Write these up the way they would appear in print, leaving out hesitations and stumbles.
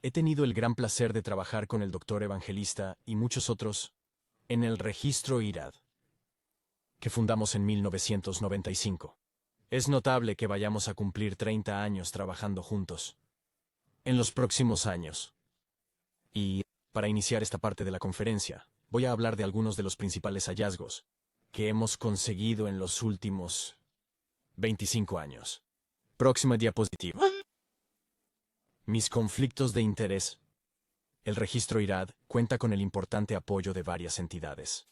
He tenido el gran placer de trabajar con el doctor Evangelista y muchos otros en el registro IRAD, que fundamos en 1995. Es notable que vayamos a cumplir 30 años trabajando juntos en los próximos años. Y, para iniciar esta parte de la conferencia, voy a hablar de algunos de los principales hallazgos que hemos conseguido en los últimos 25 años. Próxima diapositiva. Mis conflictos de interés. El registro IRAD cuenta con el importante apoyo de varias entidades.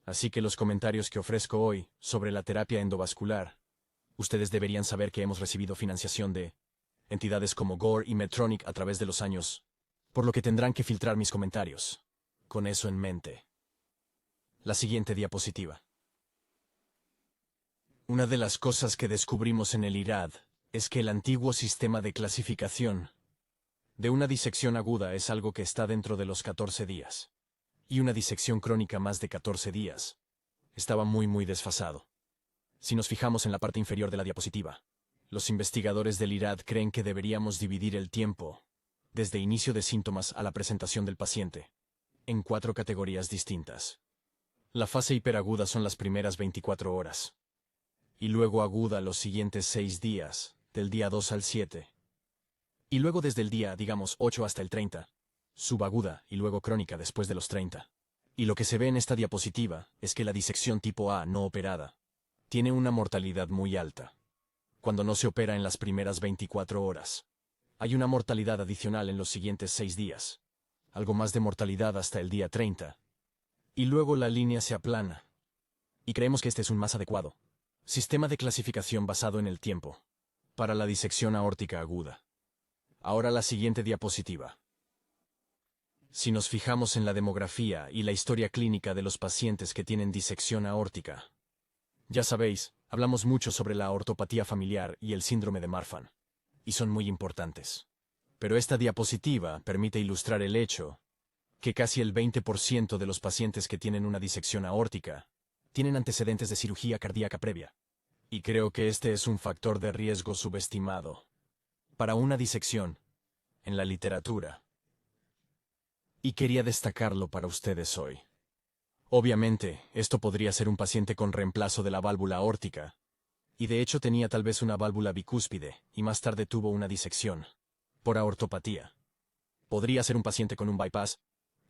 Así que los comentarios que ofrezco hoy sobre la terapia endovascular, ustedes deberían saber que hemos recibido financiación de entidades como Gore y Medtronic a través de los años, por lo que tendrán que filtrar mis comentarios. Con eso en mente. La siguiente diapositiva. Una de las cosas que descubrimos en el IRAD es que el antiguo sistema de clasificación de una disección aguda es algo que está dentro de los 14 días. Y una disección crónica más de 14 días. Estaba muy desfasado. Si nos fijamos en la parte inferior de la diapositiva, los investigadores del IRAD creen que deberíamos dividir el tiempo, desde inicio de síntomas a la presentación del paciente, en 4 categorías distintas. La fase hiperaguda son las primeras 24 horas. Y luego aguda los siguientes 6 días, del día 2 al 7. Y luego desde el día, digamos, 8 hasta el 30. Subaguda y luego crónica después de los 30. Y lo que se ve en esta diapositiva es que la disección tipo A no operada tiene una mortalidad muy alta. Cuando no se opera en las primeras 24 horas, hay una mortalidad adicional en los siguientes 6 días. Algo más de mortalidad hasta el día 30. Y luego la línea se aplana. Y creemos que este es un más adecuado sistema de clasificación basado en el tiempo para la disección aórtica aguda. Ahora la siguiente diapositiva. Si nos fijamos en la demografía y la historia clínica de los pacientes que tienen disección aórtica, ya sabéis, hablamos mucho sobre la ortopatía familiar y el síndrome de Marfan, y son muy importantes. Pero esta diapositiva permite ilustrar el hecho que casi el 20% de los pacientes que tienen una disección aórtica tienen antecedentes de cirugía cardíaca previa. Y creo que este es un factor de riesgo subestimado para una disección en la literatura. Y quería destacarlo para ustedes hoy. Obviamente, esto podría ser un paciente con reemplazo de la válvula aórtica, y de hecho tenía tal vez una válvula bicúspide, y más tarde tuvo una disección por aortopatía. Podría ser un paciente con un bypass,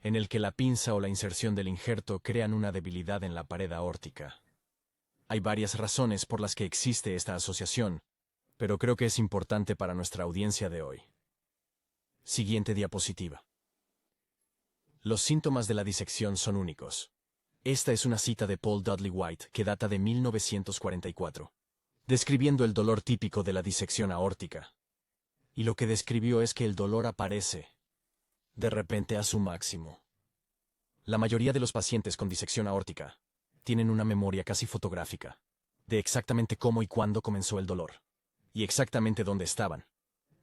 en el que la pinza o la inserción del injerto crean una debilidad en la pared aórtica. Hay varias razones por las que existe esta asociación, pero creo que es importante para nuestra audiencia de hoy. Siguiente diapositiva. Los síntomas de la disección son únicos. Esta es una cita de Paul Dudley White que data de 1944, describiendo el dolor típico de la disección aórtica. Y lo que describió es que el dolor aparece de repente a su máximo. La mayoría de los pacientes con disección aórtica tienen una memoria casi fotográfica de exactamente cómo y cuándo comenzó el dolor, y exactamente dónde estaban.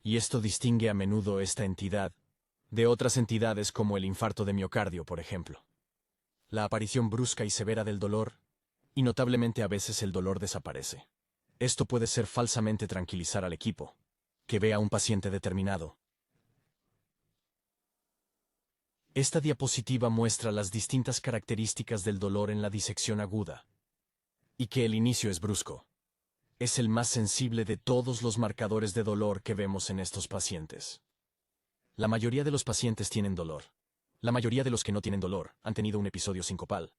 Y esto distingue a menudo esta entidad de otras entidades como el infarto de miocardio, por ejemplo. La aparición brusca y severa del dolor, y notablemente a veces el dolor desaparece. Esto puede ser falsamente tranquilizar al equipo, que ve a un paciente determinado. Esta diapositiva muestra las distintas características del dolor en la disección aguda, y que el inicio es brusco. Es el más sensible de todos los marcadores de dolor que vemos en estos pacientes. La mayoría de los pacientes tienen dolor. La mayoría de los que no tienen dolor han tenido un episodio sincopal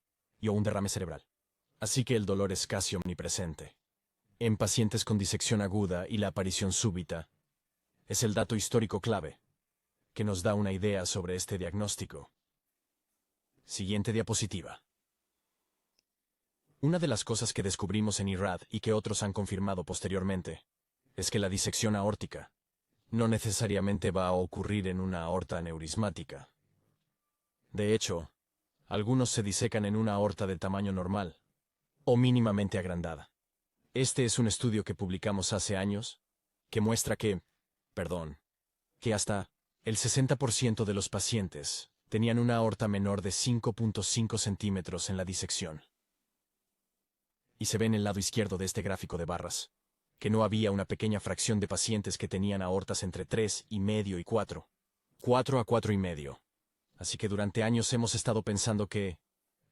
o un derrame cerebral. Así que el dolor es casi omnipresente. En pacientes con disección aguda y la aparición súbita, es el dato histórico clave que nos da una idea sobre este diagnóstico. Siguiente diapositiva. Una de las cosas que descubrimos en IRAD y que otros han confirmado posteriormente es que la disección aórtica no necesariamente va a ocurrir en una aorta aneurismática. De hecho, algunos se disecan en una aorta de tamaño normal o mínimamente agrandada. Este es un estudio que publicamos hace años que muestra que hasta el 60% de los pacientes tenían una aorta menor de 5.5 centímetros en la disección. Y se ve en el lado izquierdo de este gráfico de barras que no había una pequeña fracción de pacientes que tenían aortas entre 3,5 y 4. 4 a 4,5. Así que durante años hemos estado pensando que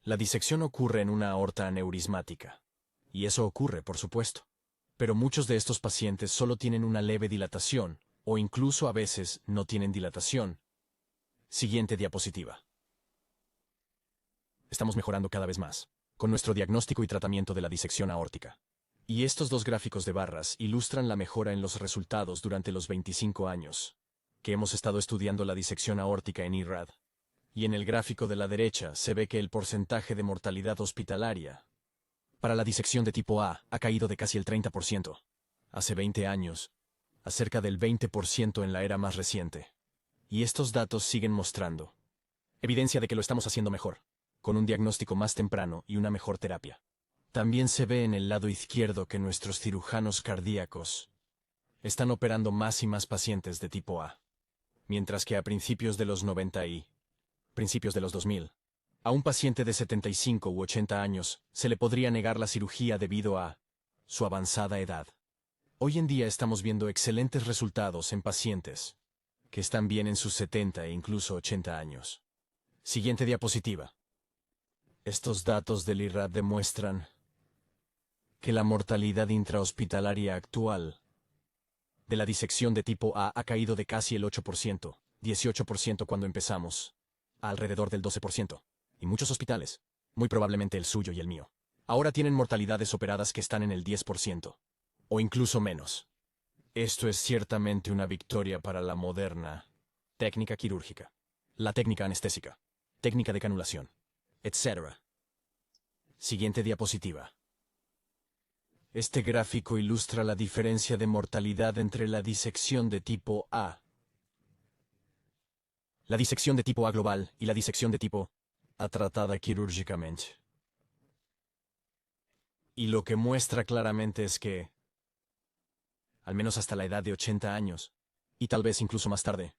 la disección ocurre en una aorta aneurismática. Y eso ocurre, por supuesto. Pero muchos de estos pacientes solo tienen una leve dilatación, o incluso a veces no tienen dilatación. Siguiente diapositiva. Estamos mejorando cada vez más con nuestro diagnóstico y tratamiento de la disección aórtica. Y estos dos gráficos de barras ilustran la mejora en los resultados durante los 25 años que hemos estado estudiando la disección aórtica en IRAD. Y en el gráfico de la derecha se ve que el porcentaje de mortalidad hospitalaria para la disección de tipo A ha caído de casi el 30% hace 20 años a cerca del 20% en la era más reciente. Y estos datos siguen mostrando evidencia de que lo estamos haciendo mejor, con un diagnóstico más temprano y una mejor terapia. También se ve en el lado izquierdo que nuestros cirujanos cardíacos están operando más y más pacientes de tipo A, mientras que a principios de los 90 y principios de los 2000, a un paciente de 75 u 80 años se le podría negar la cirugía debido a su avanzada edad. Hoy en día estamos viendo excelentes resultados en pacientes que están bien en sus 70 e incluso 80 años. Siguiente diapositiva. Estos datos del IRAD demuestran que la mortalidad intrahospitalaria actual de la disección de tipo A ha caído de casi el 8%, 18% cuando empezamos, a alrededor del 12%. Y muchos hospitales, muy probablemente el suyo y el mío, ahora tienen mortalidades operadas que están en el 10%, o incluso menos. Esto es ciertamente una victoria para la moderna técnica quirúrgica, la técnica anestésica, técnica de canulación, etc. Siguiente diapositiva. Este gráfico ilustra la diferencia de mortalidad entre la disección de tipo A, la disección de tipo A global y la disección de tipo A tratada quirúrgicamente. Y lo que muestra claramente es que, al menos hasta la edad de 80 años, y tal vez incluso más tarde,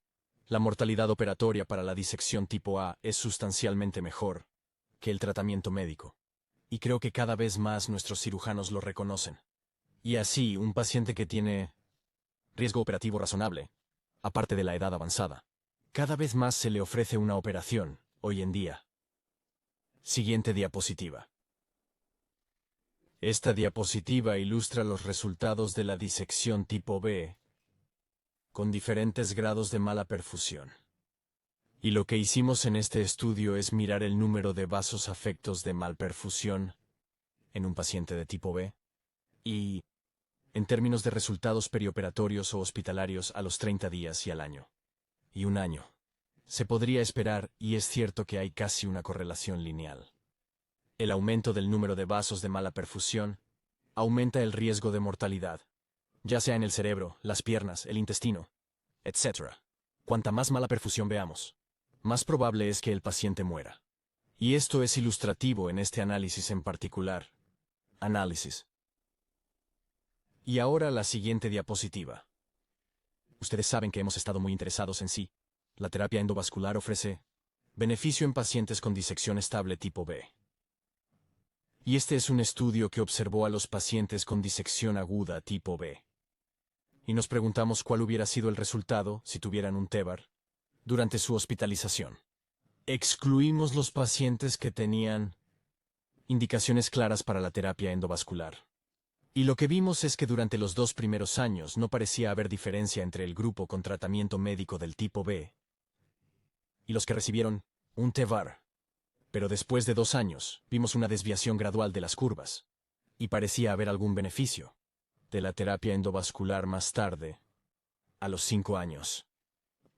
la mortalidad operatoria para la disección tipo A es sustancialmente mejor que el tratamiento médico. Y creo que cada vez más nuestros cirujanos lo reconocen. Y así, un paciente que tiene riesgo operativo razonable, aparte de la edad avanzada, cada vez más se le ofrece una operación, hoy en día. Siguiente diapositiva. Esta diapositiva ilustra los resultados de la disección tipo B, con diferentes grados de mala perfusión. Y lo que hicimos en este estudio es mirar el número de vasos afectos de malperfusión en un paciente de tipo B, y en términos de resultados perioperatorios o hospitalarios a los 30 días y al año. Y un año. Se podría esperar, y es cierto que hay casi una correlación lineal. El aumento del número de vasos de mala perfusión aumenta el riesgo de mortalidad, ya sea en el cerebro, las piernas, el intestino, etc. Cuanta más mala perfusión veamos, más probable es que el paciente muera. Y esto es ilustrativo en este análisis en particular. Análisis. Y ahora la siguiente diapositiva. Ustedes saben que hemos estado muy interesados en sí. La terapia endovascular ofrece beneficio en pacientes con disección estable tipo B. Y este es un estudio que observó a los pacientes con disección aguda tipo B. Y nos preguntamos cuál hubiera sido el resultado si tuvieran un TEVAR durante su hospitalización. Excluimos los pacientes que tenían indicaciones claras para la terapia endovascular. Y lo que vimos es que durante los 2 primeros años no parecía haber diferencia entre el grupo con tratamiento médico del tipo B y los que recibieron un TEVAR. Pero después de 2 años, vimos una desviación gradual de las curvas, y parecía haber algún beneficio de la terapia endovascular más tarde, a los 5 años.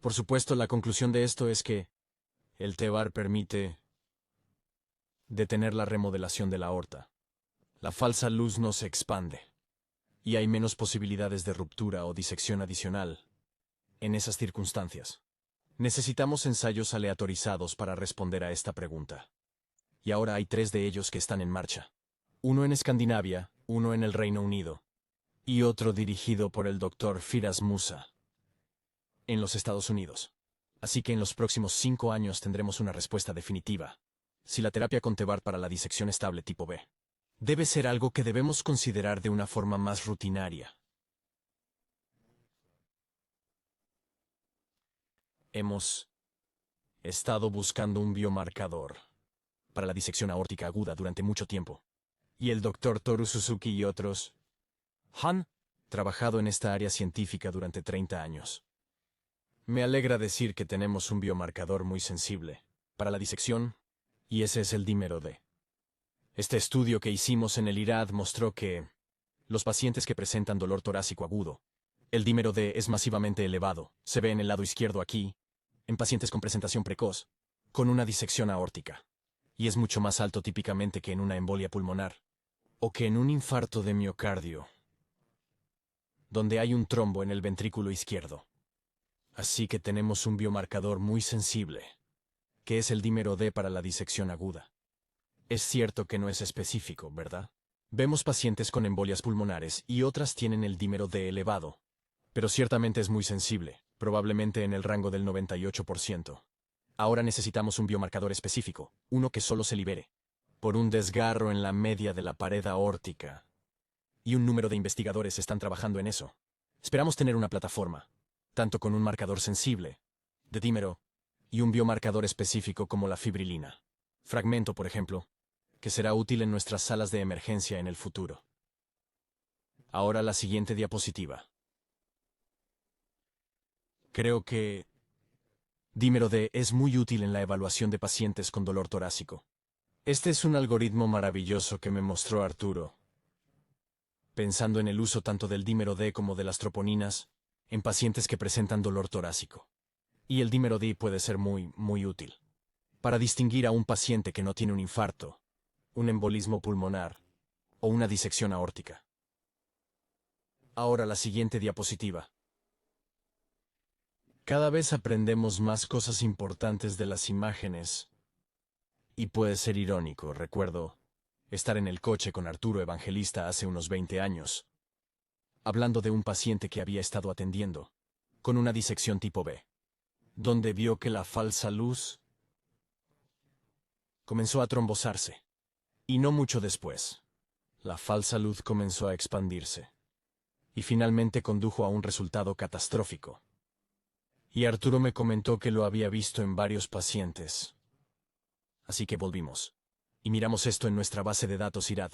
Por supuesto, la conclusión de esto es que el TEVAR permite detener la remodelación de la aorta. La falsa luz no se expande, y hay menos posibilidades de ruptura o disección adicional en esas circunstancias. Necesitamos ensayos aleatorizados para responder a esta pregunta. Y ahora hay 3 de ellos que están en marcha. Uno en Escandinavia, uno en el Reino Unido, y otro dirigido por el Dr. Firas Musa en los Estados Unidos. Así que en los próximos 5 años tendremos una respuesta definitiva. Si la terapia con TEVAR para la disección estable tipo B debe ser algo que debemos considerar de una forma más rutinaria. hemos estado buscando un biomarcador para la disección aórtica aguda durante mucho tiempo. Y el Dr. Toru Suzuki y otros han trabajado en esta área científica durante 30 años. Me alegra decir que tenemos un biomarcador muy sensible para la disección, y ese es el dímero D. Este estudio que hicimos en el IRAD mostró que los pacientes que presentan dolor torácico agudo, el dímero D es masivamente elevado, se ve en el lado izquierdo aquí, en pacientes con presentación precoz, con una disección aórtica, y es mucho más alto típicamente que en una embolia pulmonar, o que en un infarto de miocardio, donde hay un trombo en el ventrículo izquierdo. Así que tenemos un biomarcador muy sensible, que es el dímero D para la disección aguda. Es cierto que no es específico, ¿verdad? Vemos pacientes con embolias pulmonares y otras tienen el dímero D elevado, pero ciertamente es muy sensible, probablemente en el rango del 98%. Ahora necesitamos un biomarcador específico, uno que solo se libere por un desgarro en la media de la pared aórtica. Y un número de investigadores están trabajando en eso. Esperamos tener una plataforma, tanto con un marcador sensible, de dímero, y un biomarcador específico como la fibrilina. Fragmento, por ejemplo, que será útil en nuestras salas de emergencia en el futuro. Ahora la siguiente diapositiva. Creo que dímero D es muy útil en la evaluación de pacientes con dolor torácico. Este es un algoritmo maravilloso que me mostró Arturo, pensando en el uso tanto del dímero D como de las troponinas en pacientes que presentan dolor torácico. Y el dímero D puede ser muy útil para distinguir a un paciente que no tiene un infarto, un embolismo pulmonar o una disección aórtica. Ahora la siguiente diapositiva. Cada vez aprendemos más cosas importantes de las imágenes. Y puede ser irónico, recuerdo estar en el coche con Arturo Evangelista hace unos 20 años, hablando de un paciente que había estado atendiendo, con una disección tipo B, donde vio que la falsa luz comenzó a trombosarse. Y no mucho después, la falsa luz comenzó a expandirse. Y finalmente condujo a un resultado catastrófico. Y Arturo me comentó que lo había visto en varios pacientes. Así que volvimos. Y miramos esto en nuestra base de datos IRAD.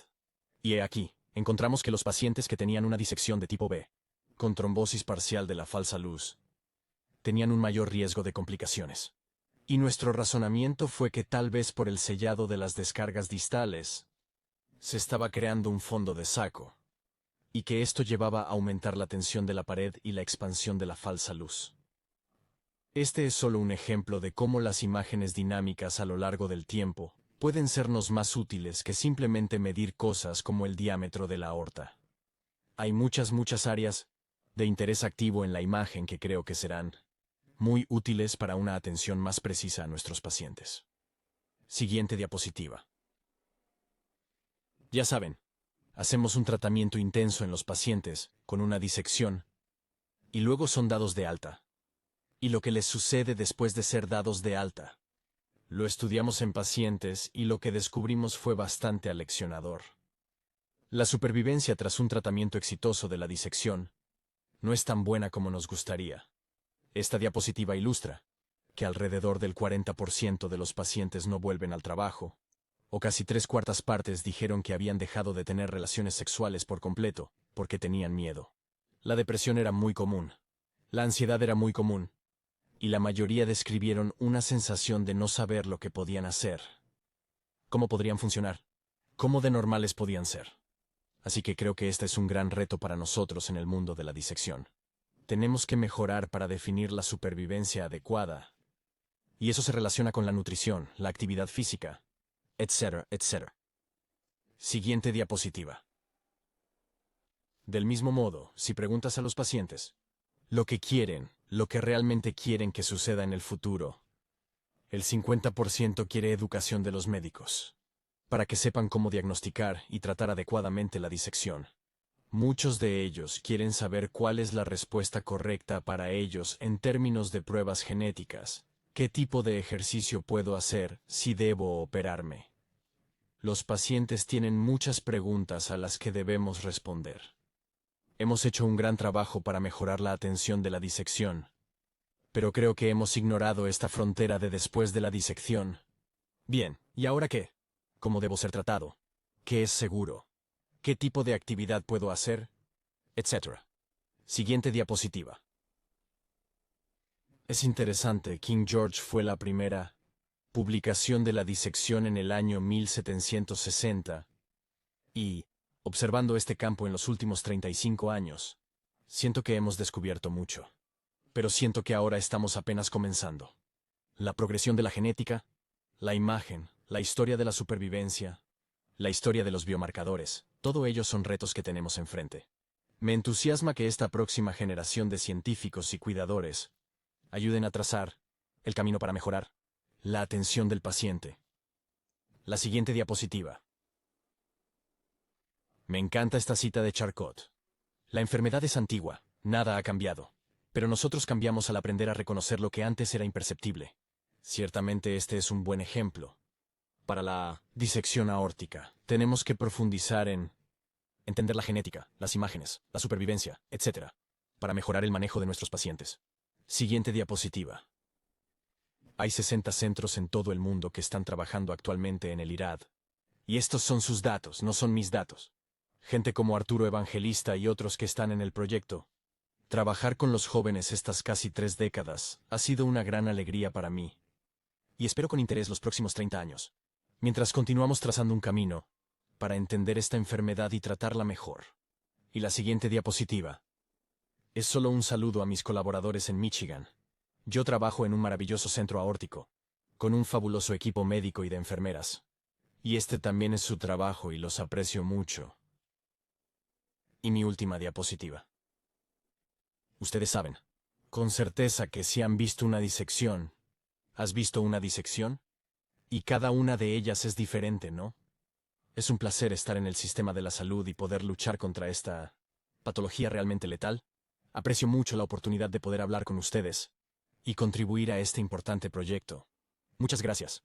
Y he aquí, encontramos que los pacientes que tenían una disección de tipo B, con trombosis parcial de la falsa luz, tenían un mayor riesgo de complicaciones. Y nuestro razonamiento fue que tal vez por el sellado de las descargas distales, se estaba creando un fondo de saco, y que esto llevaba a aumentar la tensión de la pared y la expansión de la falsa luz. Este es solo un ejemplo de cómo las imágenes dinámicas a lo largo del tiempo pueden sernos más útiles que simplemente medir cosas como el diámetro de la aorta. Hay muchas áreas de interés activo en la imagen que creo que serán muy útiles para una atención más precisa a nuestros pacientes. Siguiente diapositiva. Ya saben, hacemos un tratamiento intenso en los pacientes con una disección y luego son dados de alta. Y lo que les sucede después de ser dados de alta. Lo estudiamos en pacientes y lo que descubrimos fue bastante aleccionador. La supervivencia tras un tratamiento exitoso de la disección no es tan buena como nos gustaría. Esta diapositiva ilustra que alrededor del 40% de los pacientes no vuelven al trabajo, o casi 3/4 partes dijeron que habían dejado de tener relaciones sexuales por completo porque tenían miedo. La depresión era muy común. La ansiedad era muy común. Y la mayoría describieron una sensación de no saber lo que podían hacer, cómo podrían funcionar, cómo de normales podían ser. Así que creo que este es un gran reto para nosotros en el mundo de la disección. Tenemos que mejorar para definir la supervivencia adecuada. Y eso se relaciona con la nutrición, la actividad física, etcétera, etcétera. Siguiente diapositiva. Del mismo modo, si preguntas a los pacientes lo que realmente quieren que suceda en el futuro, el 50% quiere educación de los médicos, para que sepan cómo diagnosticar y tratar adecuadamente la disección. Muchos de ellos quieren saber cuál es la respuesta correcta para ellos en términos de pruebas genéticas. ¿Qué tipo de ejercicio puedo hacer si debo operarme? Los pacientes tienen muchas preguntas a las que debemos responder. Hemos hecho un gran trabajo para mejorar la atención de la disección, Pero creo que hemos ignorado esta frontera de después de la disección. Bien, ¿y ahora qué? ¿Cómo debo ser tratado? ¿Qué es seguro? ¿Qué tipo de actividad puedo hacer? Etcétera. Siguiente diapositiva. Es interesante, King George fue la primera publicación de la disección en el año 1760, y, observando este campo en los últimos 35 años, siento que hemos descubierto mucho. Pero siento que ahora estamos apenas comenzando. La progresión de la genética, la imagen, la historia de la supervivencia, la historia de los biomarcadores, todo ello son retos que tenemos enfrente. Me entusiasma que esta próxima generación de científicos y cuidadores ayuden a trazar el camino para mejorar la atención del paciente. La siguiente diapositiva. Me encanta esta cita de Charcot. La enfermedad es antigua, nada ha cambiado. Pero nosotros cambiamos al aprender a reconocer lo que antes era imperceptible. Ciertamente este es un buen ejemplo. Para la disección aórtica, tenemos que profundizar en entender la genética, las imágenes, la supervivencia, etc., para mejorar el manejo de nuestros pacientes. Siguiente diapositiva. Hay 60 centros en todo el mundo que están trabajando actualmente en el IRAD. Y estos son sus datos, no son mis datos. Gente como Arturo Evangelista y otros que están en el proyecto. Trabajar con los jóvenes estas casi 3 décadas ha sido una gran alegría para mí. Y espero con interés los próximos 30 años. Mientras continuamos trazando un camino para entender esta enfermedad y tratarla mejor. Y la siguiente diapositiva. Es solo un saludo a mis colaboradores en Michigan. Yo trabajo en un maravilloso centro aórtico, con un fabuloso equipo médico y de enfermeras. Y este también es su trabajo y los aprecio mucho. Y mi última diapositiva. Ustedes saben, con certeza que si han visto una disección, ¿has visto una disección? Y cada una de ellas es diferente, ¿no? Es un placer estar en el sistema de la salud y poder luchar contra esta patología realmente letal. Aprecio mucho la oportunidad de poder hablar con ustedes y contribuir a este importante proyecto. Muchas gracias.